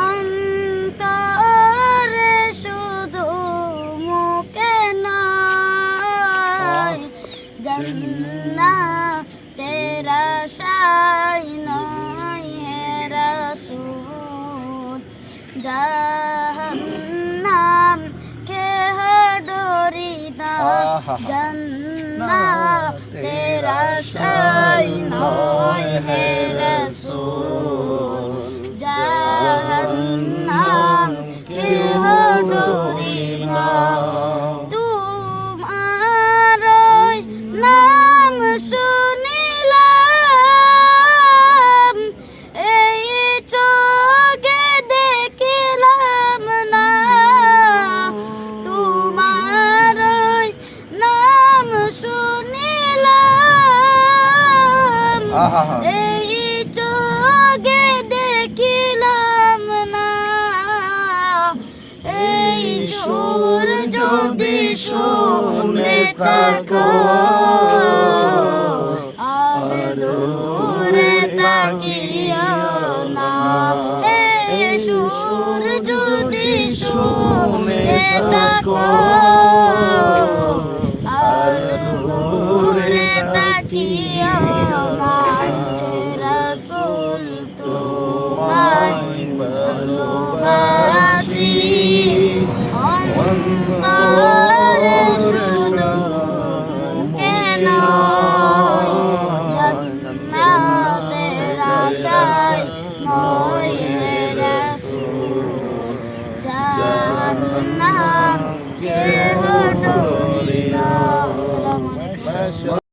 অন্তরে শুধু মুখে নয় জান্নাতের আশায় নয় হে রাসূল জাহান্নাম কেহ ডরি না জান্নাতের আশায় নয় হে রাসূল জাহান্নাম কেহ ডরি না তোমার নাম শুনিলাম এই চোখে দেখিলাম না তোমার নাম শুনিলাম এই চোখে দেখিলাম না এই সুর যদি শুনে থাকো আর দূরে তাকিও না এই সুর যদি শুনে থাকো আর দূরে তাকিও না হে রাসূল তোমায় ভালোবাসি অন্তরে শুধু কেন জান্নাতের আশায় নয় হে রাসূল জাহান্নাম কেহ ডরি না। আসসালামু আলাইকুম।